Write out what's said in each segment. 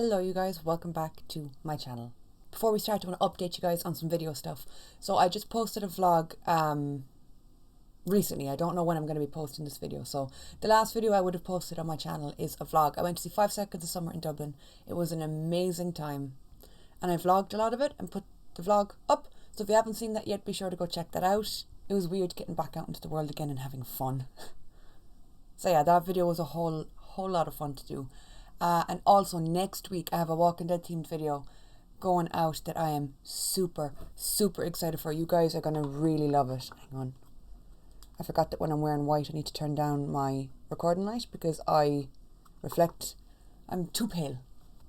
Hello you guys, welcome back to my channel. Before we start, I want to update you guys on some video stuff. So I just posted a vlog recently. I don't know when I'm going to be posting this video. So the last video I would have posted on my channel is a vlog. I went to see 5 Seconds of Summer in Dublin. It was an amazing time. And I vlogged a lot of it and put the vlog up. So if you haven't seen that yet, be sure to go check that out. It was weird getting back out into the world again and having fun. So yeah, that video was a whole lot of fun to do. And also next week I have a Walking Dead themed video going out that I am super excited for. You guys are going to really love it. Hang on. I forgot that when I'm wearing white I need to turn down my recording light because I reflect. I'm too pale.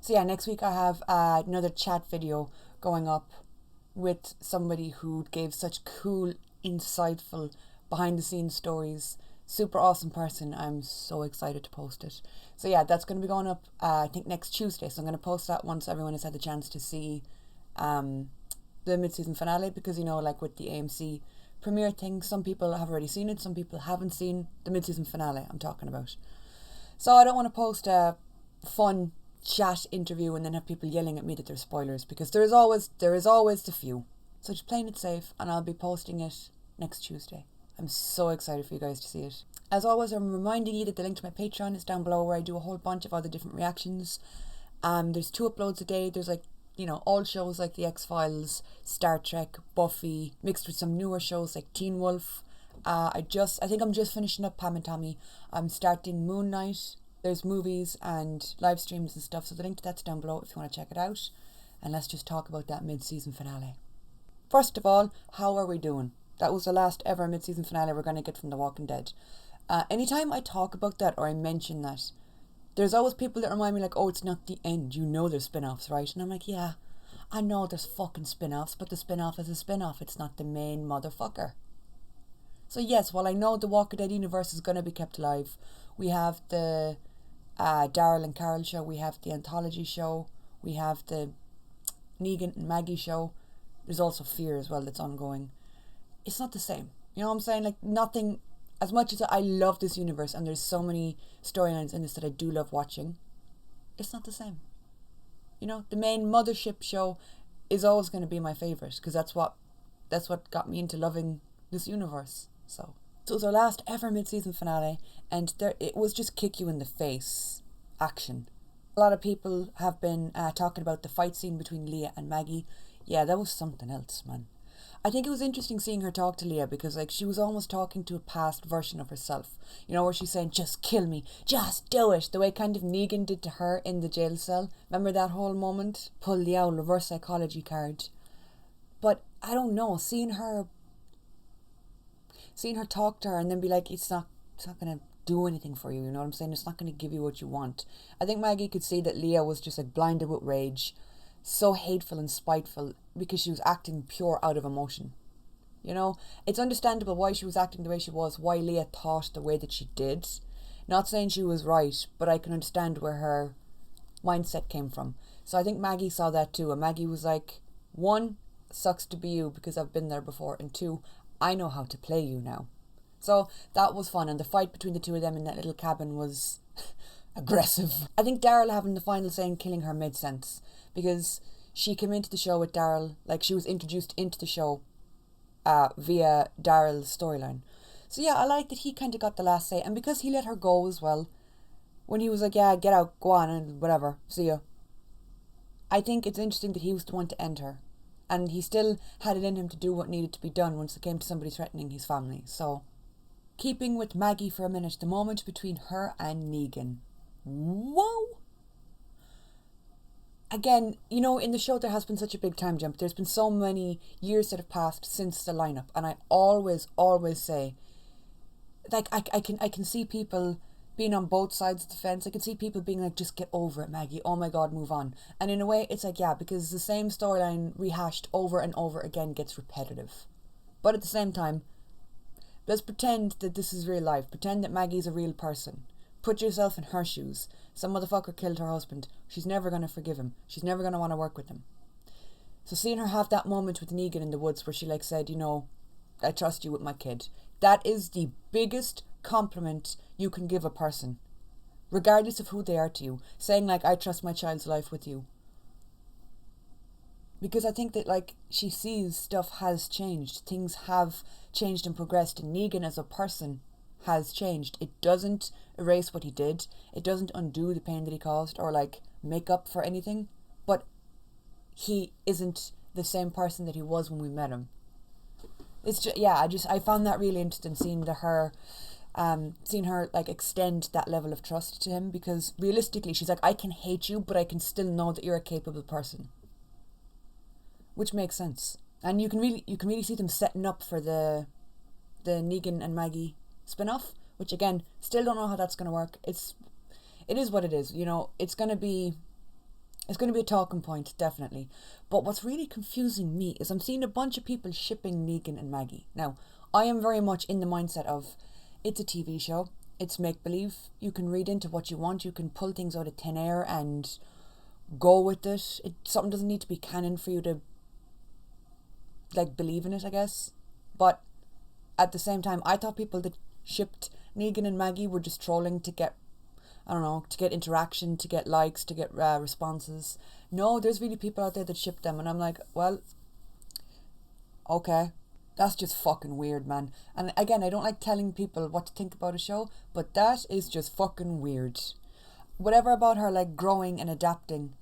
So yeah, next week I have another chat video going up with somebody who gave such cool, insightful, behind the scenes stories. Super awesome person. I'm so excited to post it. So yeah, that's going to be going up I think next Tuesday. So I'm going to post that once everyone has had the chance to see the mid-season finale, because you know, like with the AMC premiere thing, some people have already seen it, some people haven't seen the mid-season finale I'm talking about. So I don't want to post a fun chat interview and then have people yelling at me that there's spoilers, because there is always the few. So just playing it safe, and I'll be posting it next Tuesday. I'm so excited for you guys to see it. As always, I'm reminding you that the link to my Patreon is down below, where I do a whole bunch of other different reactions. There's 2 uploads a day. There's like, you know, old shows like The X-Files, Star Trek, Buffy, mixed with some newer shows like Teen Wolf. I think I'm just finishing up Pam and Tommy. I'm starting Moon Knight. There's movies and live streams and stuff. So the link to that's down below if you want to check it out. And let's just talk about that mid-season finale. First of all, how are we doing? That was the last ever mid-season finale we're going to get from The Walking Dead. Anytime I talk about that or I mention that, there's always people that remind me like, oh, it's not the end. You know there's spin-offs, right? And I'm like, yeah, I know there's fucking spin-offs, but the spin-off is a spin-off. It's not the main motherfucker. So yes, while I know the Walking Dead universe is going to be kept alive, we have the Daryl and Carol show, we have the anthology show, we have the Negan and Maggie show. There's also Fear as well that's ongoing. It's not the same. You know what I'm saying? Like, nothing, as much as I love this universe and there's so many storylines in this that I do love watching, it's not the same. You know, the main mothership show is always going to be my favourite, because that's what got me into loving this universe. So it was our last ever mid-season finale, and it was just kick you in the face action. A lot of people have been talking about the fight scene between Leah and Maggie. Yeah, that was something else, man. I think it was interesting seeing her talk to Leah, because like she was almost talking to a past version of herself. You know, where she's saying, just kill me, just do it. The way kind of Negan did to her in the jail cell. Remember that whole moment? Pull the owl reverse psychology card. But I don't know, seeing her talk to her and then be like, it's not going to do anything for you, you know what I'm saying? It's not going to give you what you want. I think Maggie could see that Leah was just like blinded with rage, so hateful and spiteful, because she was acting pure out of emotion. You know, it's understandable why she was acting the way she was, why Leah thought the way that she did. Not saying she was right, but I can understand where her mindset came from. So I think Maggie saw that too, and Maggie was like, 1, sucks to be you because I've been there before, and 2, I know how to play you now. So that was fun, and the fight between the two of them in that little cabin was aggressive. I think Daryl having the final say and killing her made sense, because she came into the show with Daryl, like she was introduced into the show via Daryl's storyline. So yeah, I like that he kind of got the last say, and because he let her go as well, when he was like, yeah, get out, go on, and whatever, see ya. I think it's interesting that he was the one to end her, and he still had it in him to do what needed to be done once it came to somebody threatening his family. So, keeping with Maggie for a minute, the moment between her and Negan. Whoa! Again, you know, in the show there has been such a big time jump. There's been so many years that have passed since the lineup, and I always say, like, I can see people being on both sides of the fence. I can see people being like, just get over it, Maggie. Oh my God, move on. And in a way, it's like, yeah, because the same storyline rehashed over and over again gets repetitive. But at the same time, let's pretend that this is real life. Pretend that Maggie's a real person. Put yourself in her shoes. Some motherfucker killed her husband. She's never going to forgive him. She's never going to want to work with him. So seeing her have that moment with Negan in the woods where she like said, you know, I trust you with my kid. That is the biggest compliment you can give a person. regardless of who they are to you, saying like, I trust my child's life with you. Because I think that like she sees stuff has changed. Things have changed and progressed. And Negan as a person has changed. It doesn't erase what he did. It doesn't undo the pain that he caused or like make up for anything. But he isn't the same person that he was when we met him. It's just, yeah, I found that really interesting, seeing her like extend that level of trust to him, because realistically she's like, I can hate you, but I can still know that you're a capable person. Which makes sense. And you can really see them setting up for the Negan and Maggie spin-off, which again, still don't know how that's gonna work. It is what it is, you know, it's gonna be a talking point, definitely. But what's really confusing me is I'm seeing a bunch of people shipping Negan and Maggie. Now, I am very much in the mindset of, it's a TV show, it's make-believe, you can read into what you want, you can pull things out of thin air and go with it. Something doesn't need to be canon for you to like believe in it, I guess. But at the same time, I thought people that shipped Negan and Maggie were just trolling to get, I don't know, to get interaction, to get likes, to get responses. No, there's really people out there that ship them, and I'm like, well, okay, that's just fucking weird, man. And again, I don't like telling people what to think about a show, but that is just fucking weird. Whatever about her like growing and adapting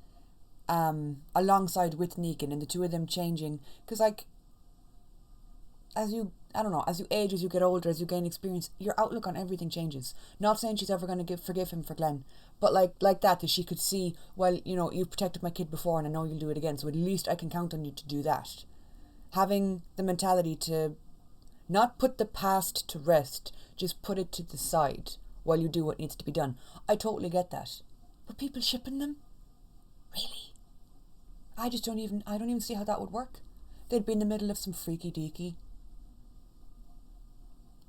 alongside with Negan, and the two of them changing, because like as you age, as you get older, as you gain experience, your outlook on everything changes. Not saying she's ever going to forgive him for Glenn, but like that she could see, well, you know, you've protected my kid before and I know you'll do it again, so at least I can count on you to do that. Having the mentality to not put the past to rest, just put it to the side while you do what needs to be done. I totally get that. But people shipping them? Really? I don't even see how that would work. They'd be in the middle of some freaky deaky.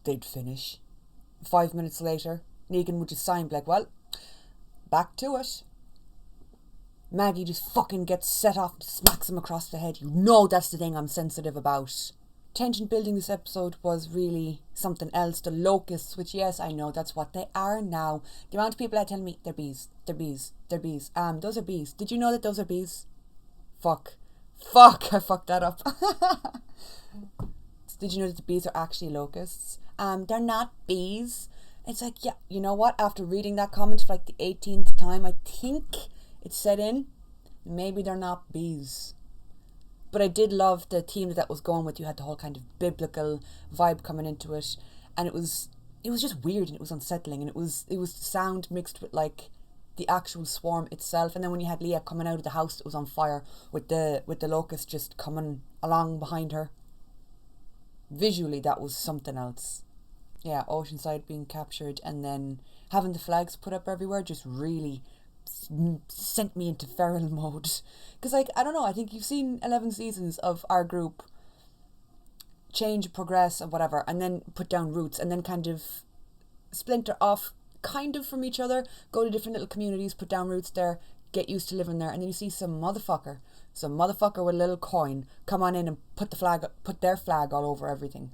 They'd finish. 5 minutes later, Negan would just sign, like, well, back to it. Maggie just fucking gets set off and smacks him across the head. You know that's the thing I'm sensitive about. Tension building this episode was really something else. The locusts, which yes, I know that's what they are now. The amount of people are telling me they're bees. Those are bees. Did you know that those are bees? Fuck, I fucked that up. Did you know that the bees are actually locusts? They're not bees. It's like, yeah, you know what? After reading that comment for like the 18th time, I think it set in. Maybe they're not bees. But I did love the theme that was going with. You had the whole kind of biblical vibe coming into it, and it was just weird and it was unsettling, and it was sound mixed with like the actual swarm itself. And then when you had Leah coming out of the house that was on fire with the locust just coming along behind her, visually that was something else. Yeah, Oceanside being captured and then having the flags put up everywhere just really sent me into feral mode. Because like, I don't know, I think you've seen 11 seasons of our group change, progress and whatever, and then put down roots and then kind of splinter off kind of from each other, go to different little communities, put down roots there, get used to living there, and then you see some motherfucker with a little coin come on in and put their flag all over everything.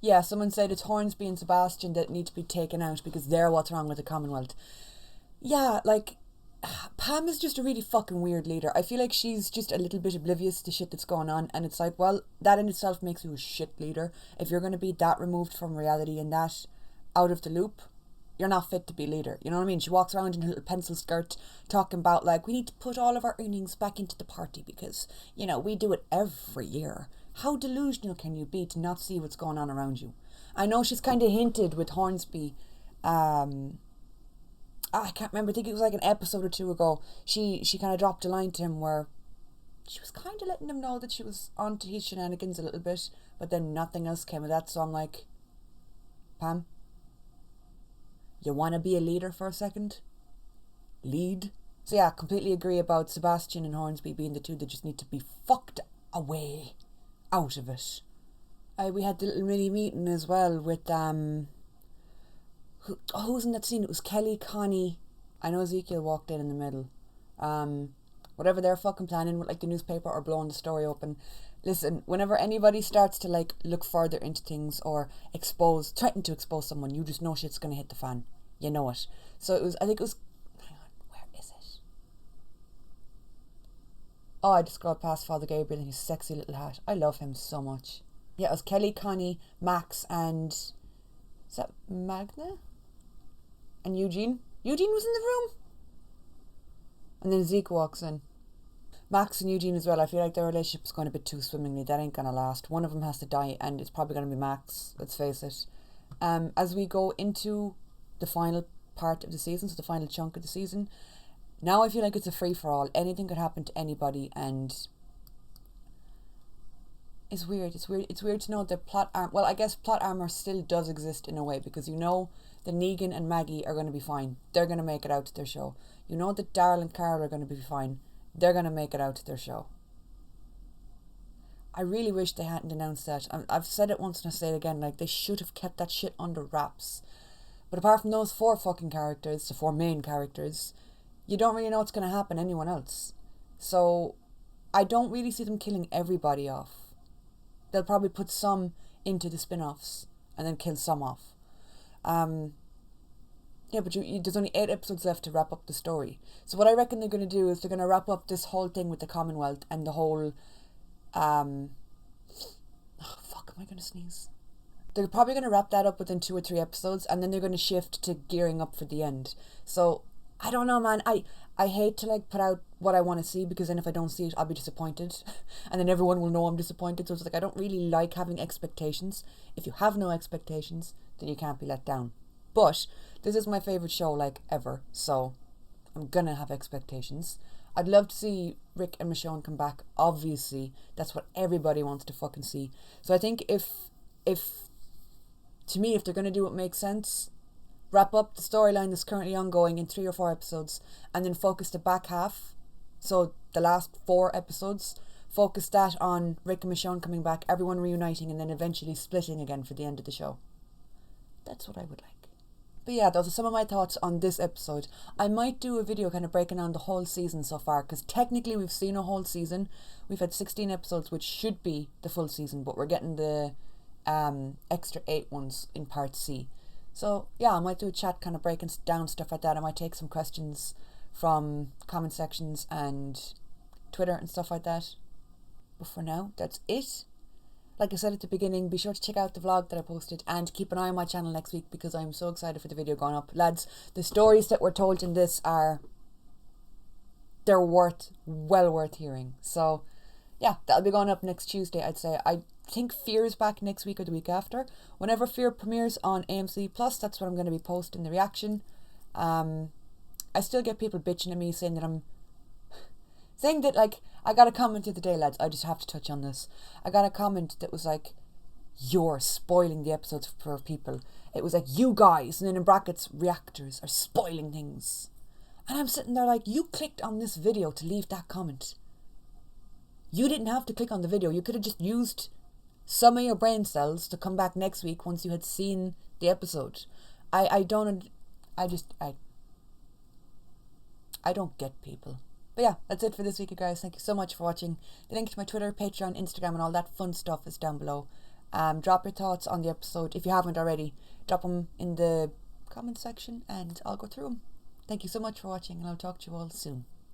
Yeah, someone said it's Hornsby and Sebastian that need to be taken out because they're what's wrong with the Commonwealth. Yeah, like, Pam is just a really fucking weird leader. I feel like she's just a little bit oblivious to shit that's going on, and it's like, well, that in itself makes you a shit leader. If you're going to be that removed from reality and that out of the loop, you're not fit to be leader. You know what I mean? She walks around in a little pencil skirt talking about, like, we need to put all of our earnings back into the party because, you know, we do it every year. How delusional can you be to not see what's going on around you? I know she's kind of hinted with Hornsby. I can't remember. I think it was like an episode or two ago. She kind of dropped a line to him where she was kind of letting him know that she was onto his shenanigans a little bit, but then nothing else came of that. So I'm like, Pam, you want to be a leader for a second? Lead. So yeah, completely agree about Sebastian and Hornsby being the two that just need to be fucked away. Out of it. We had the little mini meeting as well with who was in that scene? It was Kelly, Connie. I know Ezekiel walked in the middle. Whatever they're fucking planning with like the newspaper or blowing the story open. Listen, whenever anybody starts to like look further into things or threaten to expose someone, you just know shit's gonna hit the fan. You know it. So I think it was, hang on, where is it? Oh, I just scrolled past Father Gabriel and his sexy little hat. I love him so much. Yeah, it was Kelly, Connie, Max, and is that Magna? And Eugene? Eugene was in the room? And then Zeke walks in. Max and Eugene as well, I feel like their relationship is going a bit too swimmingly. That ain't gonna last. One of them has to die, and it's probably gonna be Max, let's face it. As we go into the final part of the season, so the final chunk of the season, now I feel like it's a free-for-all. Anything could happen to anybody, and it's weird. It's weird to know that plot armor... Well, I guess plot armor still does exist in a way, because you know that Negan and Maggie are going to be fine. They're going to make it out to their show. You know that Daryl and Carl are going to be fine. They're going to make it out to their show. I really wish they hadn't announced that. I've said it once and I'll say it again. Like, they should have kept that shit under wraps. But apart from those 4 fucking characters, the 4 main characters, you don't really know what's going to happen to anyone else. So, I don't really see them killing everybody off. They'll probably put some into the spin-offs and then kill some off. Yeah, but there's only 8 episodes left to wrap up the story. So what I reckon they're going to do is they're going to wrap up this whole thing with the Commonwealth and the whole... am I going to sneeze? They're probably going to wrap that up within 2 or 3 episodes, and then they're going to shift to gearing up for the end. So, I don't know, man. I hate to, like, put out what I want to see, because then if I don't see it, I'll be disappointed. And then everyone will know I'm disappointed. So it's like, I don't really like having expectations. If you have no expectations, then you can't be let down. But this is my favourite show, like, ever. So I'm going to have expectations. I'd love to see Rick and Michonne come back. Obviously, that's what everybody wants to fucking see. So I think if to me, if they're going to do what makes sense, wrap up the storyline that's currently ongoing in 3 or 4 episodes, and then focus the back half, so the last 4 episodes, focus that on Rick and Michonne coming back, everyone reuniting, and then eventually splitting again for the end of the show. That's what I would like. But yeah, those are some of my thoughts on this episode. I might do a video kind of breaking down the whole season so far, because technically we've seen a whole season. We've had 16 episodes, which should be the full season, but we're getting the extra 8 ones in part C. So yeah, I might do a chat kind of breaking down stuff like that. I might take some questions from comment sections and Twitter and stuff like that. But for now, that's it. Like I said at the beginning, be sure to check out the vlog that I posted and keep an eye on my channel next week, because I'm so excited for the video going up. Lads, the stories that were told in this they're well worth hearing. So yeah, that'll be going up next Tuesday, I'd say. I think Fear is back next week or the week after. Whenever Fear premieres on AMC Plus, that's what I'm going to be posting the reaction. I still get people bitching at me saying that like, I got a comment the other day, lads, I just have to touch on this. I got a comment that was like, you're spoiling the episodes for people. It was like, you guys, and then in brackets, reactors are spoiling things. And I'm sitting there like, you clicked on this video to leave that comment. You didn't have to click on the video. You could have just used some of your brain cells to come back next week once you had seen the episode. I don't get people. But yeah, that's it for this week, you guys. Thank you so much for watching. The link to my Twitter, Patreon, Instagram, and all that fun stuff is down below. Drop your thoughts on the episode. If you haven't already, drop them in the comment section and I'll go through them. Thank you so much for watching, and I'll talk to you all soon.